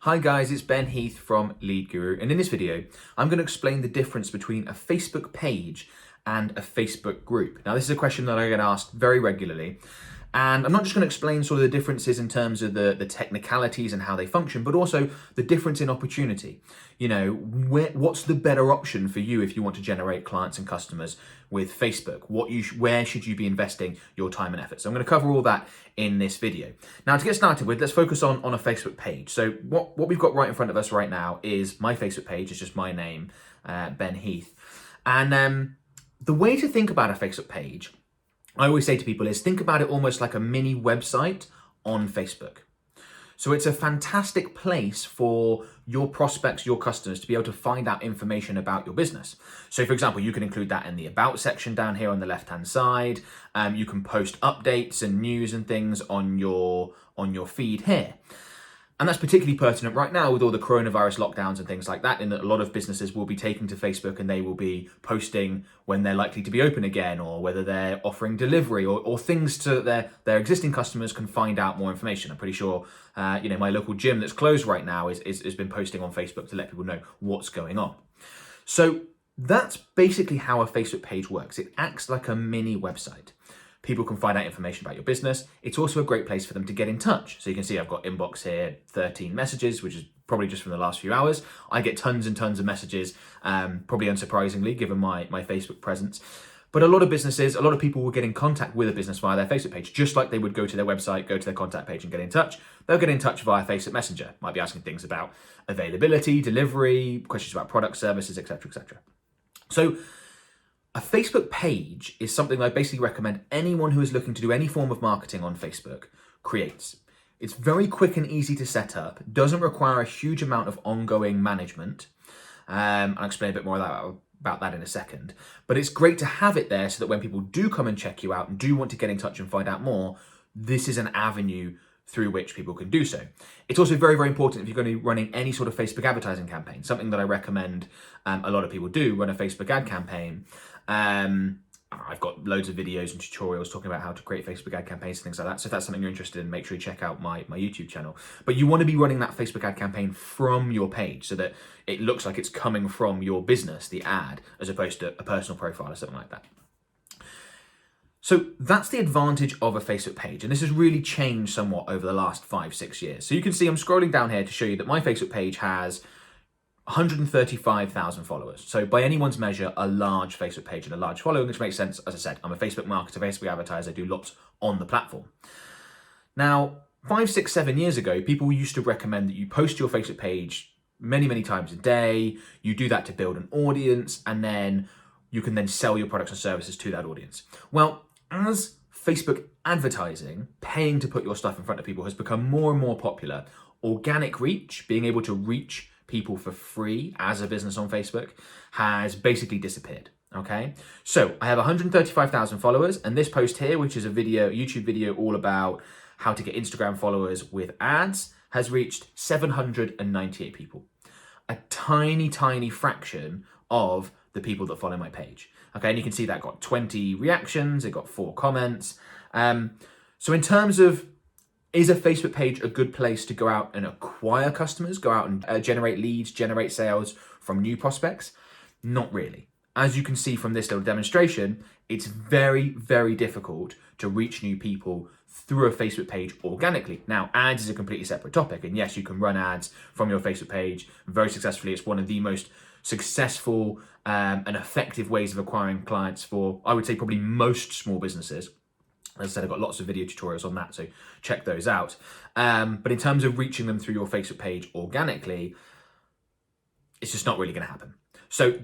Hi guys, it's Ben Heath from Lead Guru, and in this video, I'm going to explain the difference between a Facebook page and a Facebook group. Now, this is a question that I get asked very regularly, and I'm not just going to explain sort of the differences in terms of the technicalities and how they function, but also the difference in opportunity. You know, what's the better option for you if you want to generate clients and customers with Facebook? Where should you be investing your time and effort? So I'm going to cover all that in this video. Now, to get started with, let's focus on a Facebook page. So what we've got right in front of us right now is my Facebook page. It's just my name, Ben Heath. And the way to think about a Facebook page, I always say to people, is think about it almost like a mini website on Facebook. So it's a fantastic place for your prospects, your customers to be able to find out information about your business. So for example, you can include that in the About section down here on the left-hand side. You can post updates and news and things on your feed here. And that's particularly pertinent right now with all the coronavirus lockdowns and things like that, in that a lot of businesses will be taking to Facebook and they will be posting when they're likely to be open again, or whether they're offering delivery or things to their existing customers can find out more information. I'm pretty sure, my local gym that's closed right now has been posting on Facebook to let people know what's going on. So that's basically how a Facebook page works. It acts like a mini website. People can find out information about your business. It's also a great place for them to get in touch. So you can see I've got inbox here, 13 messages, which is probably just from the last few hours. I get tons and tons of messages, probably unsurprisingly, given my Facebook presence. But a lot of businesses, a lot of people will get in contact with a business via their Facebook page, just like they would go to their website, go to their contact page and get in touch. They'll get in touch via Facebook Messenger. Might be asking things about availability, delivery, questions about product, services, etc., etc. So a Facebook page is something I basically recommend anyone who is looking to do any form of marketing on Facebook creates. It's very quick and easy to set up, doesn't require a huge amount of ongoing management. I'll explain a bit more about that in a second. But it's great to have it there so that when people do come and check you out and do want to get in touch and find out more, this is an avenue through which people can do so. It's also very, very important if you're going to be running any sort of Facebook advertising campaign, something that I recommend a lot of people do, run a Facebook ad campaign. I've got loads of videos and tutorials talking about how to create Facebook ad campaigns and things like that. So if that's something you're interested in, make sure you check out my YouTube channel. But you want to be running that Facebook ad campaign from your page so that it looks like it's coming from your business, the ad, as opposed to a personal profile or something like that. So that's the advantage of a Facebook page. And this has really changed somewhat over the last 5-6 years. So you can see I'm scrolling down here to show you that my Facebook page has 135,000 followers. So by anyone's measure, a large Facebook page and a large following, which makes sense. As I said, I'm a Facebook marketer, Facebook advertiser, I do lots on the platform. Now, 5, 6, 7 years ago, people used to recommend that you post your Facebook page many, many times a day. You do that to build an audience, and then you can then sell your products and services to that audience. Well, as Facebook advertising, paying to put your stuff in front of people, has become more and more popular, organic reach, being able to reach people for free as a business on Facebook, has basically disappeared. Okay, so I have 135,000 followers, and this post here, which is a YouTube video all about how to get Instagram followers with ads, has reached 798 people. A tiny, tiny fraction of the people that follow my page. Okay, and you can see that got 20 reactions, it got 4 comments. So in terms of, is a Facebook page a good place to go out and acquire customers, go out and generate leads, generate sales from new prospects? Not really. As you can see from this little demonstration, it's very, very difficult to reach new people through a Facebook page organically. Now, ads is a completely separate topic. And yes, you can run ads from your Facebook page very successfully. It's one of the most successful and effective ways of acquiring clients for, I would say, probably most small businesses. As I said, I've got lots of video tutorials on that, so check those out. But in terms of reaching them through your Facebook page organically, it's just not really going to happen. So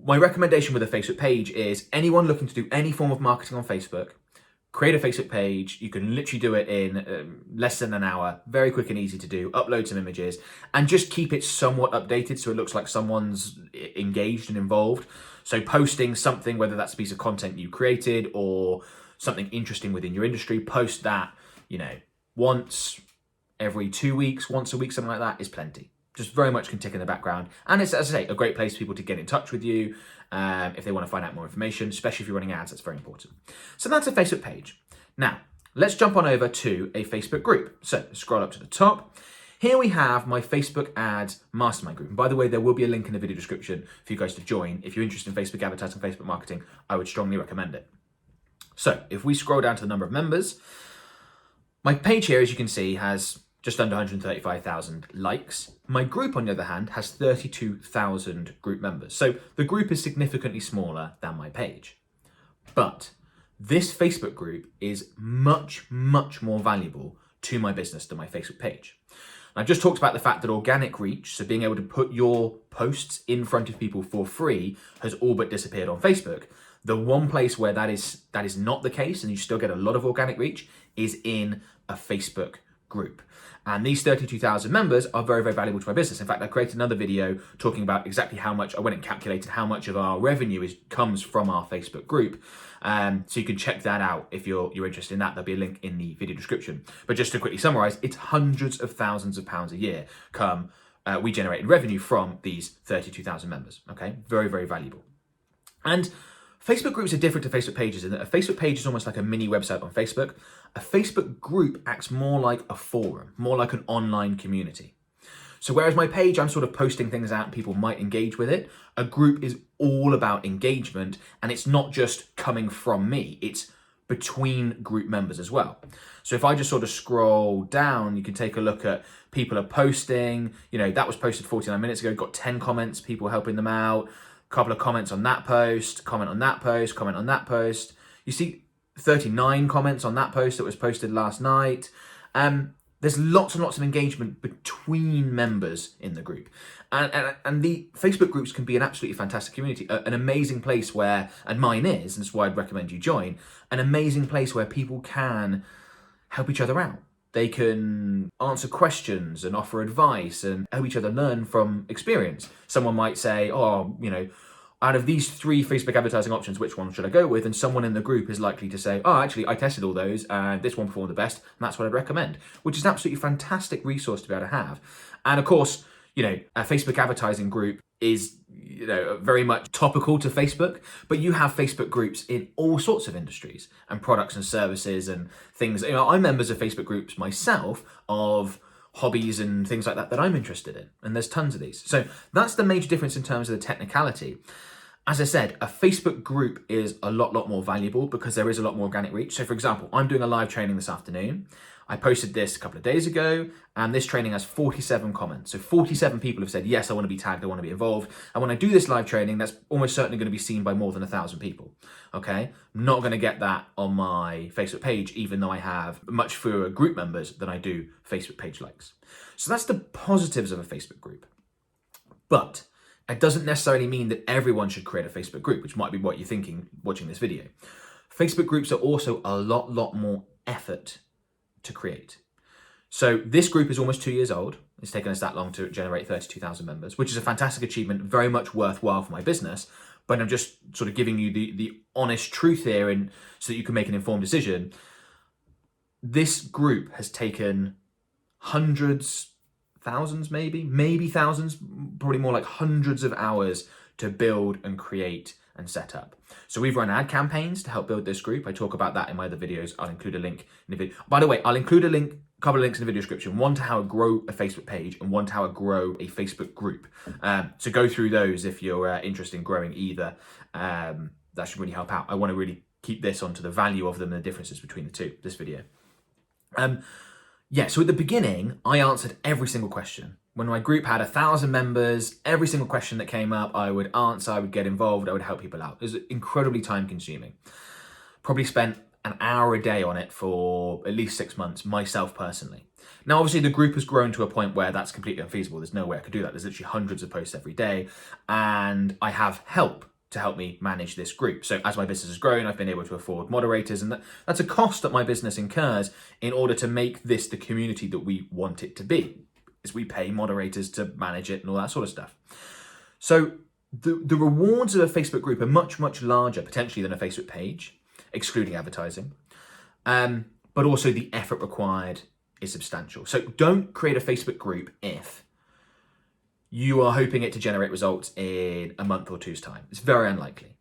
my recommendation with a Facebook page is anyone looking to do any form of marketing on Facebook, create a Facebook page. You can literally do it in less than an hour, very quick and easy to do, upload some images, and just keep it somewhat updated so it looks like someone's engaged and involved. So posting something, whether that's a piece of content you created or something interesting within your industry, post that, once every 2 weeks, once a week, something like that is plenty. Just very much can tick in the background. And it's, as I say, a great place for people to get in touch with you if they want to find out more information, especially if you're running ads. That's very important. So that's a Facebook page. Now, let's jump on over to a Facebook group. So scroll up to the top. Here we have my Facebook ads mastermind group. And by the way, there will be a link in the video description for you guys to join. If you're interested in Facebook advertising, Facebook marketing, I would strongly recommend it. So if we scroll down to the number of members, my page here, as you can see, has just under 135,000 likes. My group, on the other hand, has 32,000 group members. So the group is significantly smaller than my page. But this Facebook group is much, much more valuable to my business than my Facebook page. I've just talked about the fact that organic reach, so being able to put your posts in front of people for free, has all but disappeared on Facebook. The one place where that is not the case and you still get a lot of organic reach is in a Facebook group. And these 32,000 members are very, very valuable to my business. In fact, I created another video talking about exactly how much, I went and calculated how much of our revenue comes from our Facebook group. So you can check that out if you're interested in that. There'll be a link in the video description. But just to quickly summarize, it's hundreds of thousands of pounds a year we generate in revenue from these 32,000 members. Okay, very, very valuable. And Facebook groups are different to Facebook pages in that a Facebook page is almost like a mini website on Facebook. A Facebook group acts more like a forum, more like an online community. So whereas my page, I'm sort of posting things out and people might engage with it, a group is all about engagement, and it's not just coming from me, it's between group members as well. So if I just sort of scroll down, you can take a look at people are posting, that was posted 49 minutes ago, got 10 comments, people helping them out, couple of comments on that post, comment on that post, comment on that post. You see 39 comments on that post that was posted last night. There's lots and lots of engagement between members in the group. And the Facebook groups can be an absolutely fantastic community, an amazing place where, and mine is, and that's why I'd recommend you join, an amazing place where people can help each other out. They can answer questions and offer advice and help each other learn from experience. Someone might say, out of these 3 Facebook advertising options, which one should I go with? And someone in the group is likely to say, actually, I tested all those and this one performed the best, and that's what I'd recommend, which is an absolutely fantastic resource to be able to have. And of course, a Facebook advertising group is, very much topical to Facebook, but you have Facebook groups in all sorts of industries and products and services and things. I'm members of Facebook groups myself of hobbies and things like that I'm interested in. And there's tons of these. So that's the major difference in terms of the technicality. As I said, a Facebook group is a lot more valuable because there is a lot more organic reach. So for example, I'm doing a live training this afternoon. I posted this a couple of days ago, and this training has 47 comments. So 47 people have said, yes, I want to be tagged, I want to be involved. And when I do this live training, that's almost certainly going to be seen by more than 1,000 people. Okay, I'm not going to get that on my Facebook page, even though I have much fewer group members than I do Facebook page likes. So that's the positives of a Facebook group. But it doesn't necessarily mean that everyone should create a Facebook group, which might be what you're thinking watching this video. Facebook groups are also a lot more effort to create. So this group is almost 2 years old. It's taken us that long to generate 32,000 members, which is a fantastic achievement, very much worthwhile for my business. But I'm just sort of giving you the honest truth here, and so that you can make an informed decision. This group has taken hundreds, thousands, maybe thousands, probably more like hundreds of hours to build and create and set up. So we've run ad campaigns to help build this group. I talk about that in my other videos. I'll include a link in the video. By the way, I'll include a couple of links in the video description, one to how to grow a Facebook page and one to how to grow a Facebook group. So go through those if you're interested in growing either. That should really help out. I want to really keep this onto the value of them and the differences between the two, this video. So at the beginning, I answered every single question. When my group had 1,000 members, every single question that came up, I would answer, I would get involved, I would help people out. It was incredibly time consuming. Probably spent an hour a day on it for at least 6 months, myself personally. Now, obviously the group has grown to a point where that's completely unfeasible. There's no way I could do that. There's literally hundreds of posts every day, and I have help to help me manage this group. So as my business has grown, I've been able to afford moderators, and that's a cost that my business incurs in order to make this the community that we want it to be. Is we pay moderators to manage it and all that sort of stuff. So the rewards of a Facebook group are much larger potentially than a Facebook page, excluding advertising. But also the effort required is substantial. So don't create a Facebook group if you are hoping it to generate results in a month or two's time. It's very unlikely.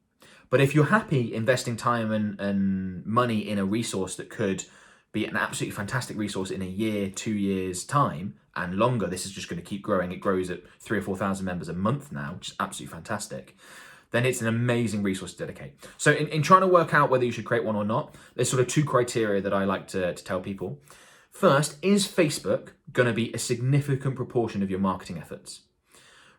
But if you're happy investing time and money in a resource that could be an absolutely fantastic resource in a year, 2 years time, and longer. This is just going to keep growing. It grows at 3,000 or 4,000 members a month now, which is absolutely fantastic. Then it's an amazing resource to dedicate. So in trying to work out whether you should create one or not, there's sort of two criteria that I like to tell people. First, is Facebook going to be a significant proportion of your marketing efforts?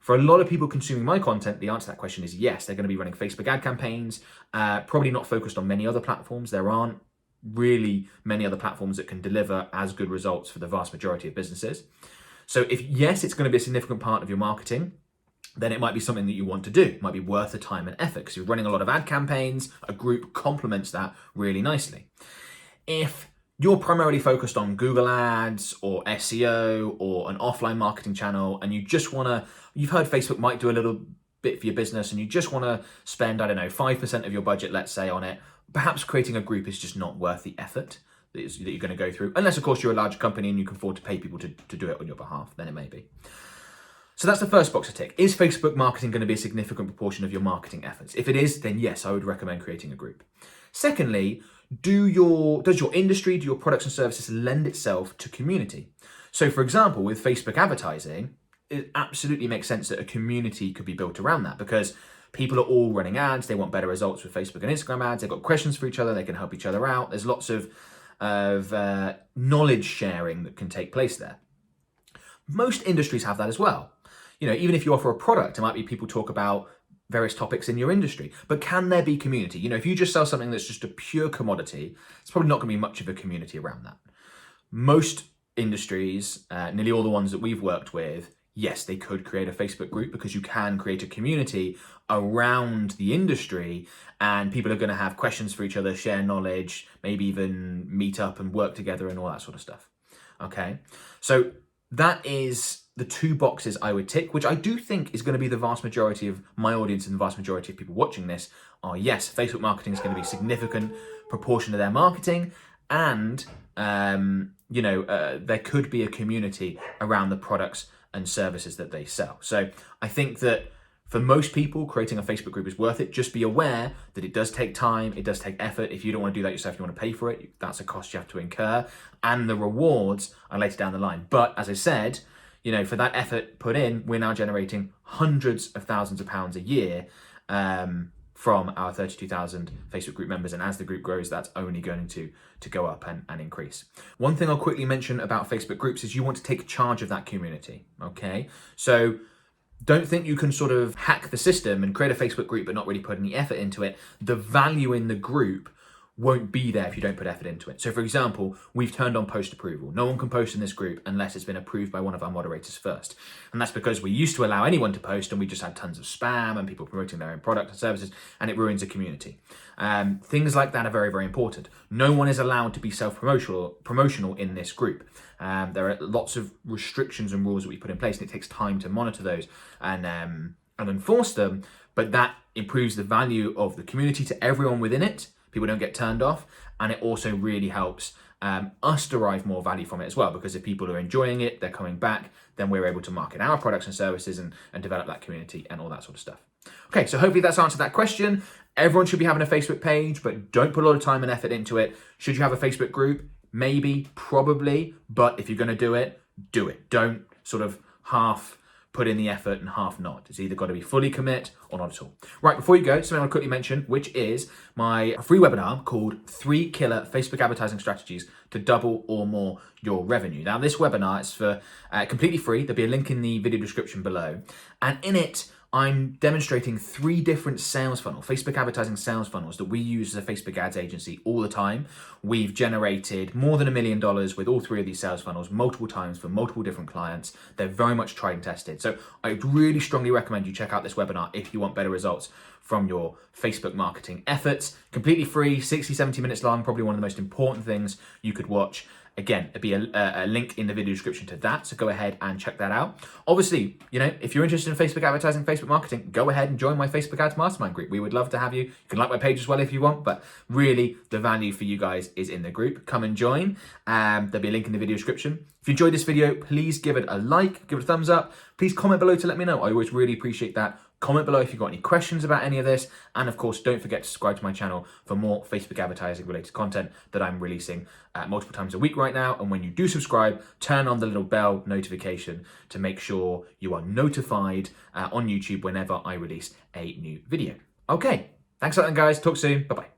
For a lot of people consuming my content, the answer to that question is yes. They're going to be running Facebook ad campaigns, probably not focused on many other platforms. There aren't really many other platforms that can deliver as good results for the vast majority of businesses. So if yes, it's going to be a significant part of your marketing, then it might be something that you want to do. It might be worth the time and effort because you're running a lot of ad campaigns. A group complements that really nicely. If you're primarily focused on Google Ads or SEO or an offline marketing channel and you just want to, you've heard Facebook might do a little bit for your business and you just want to spend, 5% of your budget, let's say, on it, perhaps creating a group is just not worth the effort that you're going to go through. Unless, of course, you're a large company and you can afford to pay people to do it on your behalf, then it may be. So that's the first box to tick. Is Facebook marketing going to be a significant proportion of your marketing efforts? If it is, then yes, I would recommend creating a group. Secondly, does your industry, do your products and services lend itself to community? So for example, with Facebook advertising, it absolutely makes sense that a community could be built around that because people are all running ads. They want better results with Facebook and Instagram ads. They've got questions for each other. They can help each other out. There's lots of knowledge sharing that can take place there. Most industries have that as well. Even if you offer a product, it might be people talk about various topics in your industry, but can there be community? If you just sell something that's just a pure commodity, it's probably not going to be much of a community around that. Most industries, nearly all the ones that we've worked with, yes, they could create a Facebook group because you can create a community around the industry and people are going to have questions for each other, share knowledge, maybe even meet up and work together and all that sort of stuff. Okay, so that is the two boxes I would tick, which I do think is going to be the vast majority of my audience and the vast majority of people watching this are, yes, Facebook marketing is going to be a significant proportion of their marketing and, there could be a community around the products and services that they sell. So I think that for most people, creating a Facebook group is worth it. Just be aware that it does take time, it does take effort. If you don't want to do that yourself, you want to pay for it, that's a cost you have to incur. And the rewards are later down the line. But as I said, for that effort put in, we're now generating hundreds of thousands of pounds a year from our 32,000 Facebook group members. And as the group grows, that's only going to go up and increase. One thing I'll quickly mention about Facebook groups is you want to take charge of that community, okay? So don't think you can sort of hack the system and create a Facebook group but not really put any effort into it. The value in the group won't be there if you don't put effort into it. So for example, we've turned on post approval. No one can post in this group unless it's been approved by one of our moderators first. And that's because we used to allow anyone to post and we just had tons of spam and people promoting their own products and services and it ruins the community. Things like that are very, very important. No one is allowed to be promotional in this group. There are lots of restrictions and rules that we put in place and it takes time to monitor those and enforce them, but that improves the value of the community to everyone within it. People don't get turned off, and it also really helps us derive more value from it as well, because if people are enjoying it, they're coming back, then we're able to market our products and services and develop that community and all that sort of stuff. Okay, so hopefully that's answered that question. Everyone should be having a Facebook page, but don't put a lot of time and effort into it. Should you have a Facebook group? Maybe, probably, but if you're going to do it, do it. Don't sort of half put in the effort and half not. It's either got to be fully commit or not at all. Right, before you go, something I want to quickly mention, which is my free webinar called 3 Killer Facebook Advertising Strategies to Double or More Your Revenue. Now, this webinar is for completely free. There'll be a link in the video description below. And in it, I'm demonstrating 3 different sales funnels, Facebook advertising sales funnels that we use as a Facebook ads agency all the time. We've generated more than $1 million with all 3 of these sales funnels multiple times for multiple different clients. They're very much tried and tested. So I really strongly recommend you check out this webinar if you want better results from your Facebook marketing efforts. Completely free, 60, 70 minutes long, probably one of the most important things you could watch. Again, there'll be a link in the video description to that, so go ahead and check that out. Obviously, if you're interested in Facebook advertising, Facebook marketing, go ahead and join my Facebook Ads Mastermind group. We would love to have you. You can like my page as well if you want, but really the value for you guys is in the group. Come and join. There'll be a link in the video description. If you enjoyed this video, please give it a like, give it a thumbs up. Please comment below to let me know. I always really appreciate that. Comment below if you've got any questions about any of this. And of course, don't forget to subscribe to my channel for more Facebook advertising related content that I'm releasing multiple times a week right now. And when you do subscribe, turn on the little bell notification to make sure you are notified on YouTube whenever I release a new video. Okay, thanks a lot, guys. Talk soon. Bye-bye.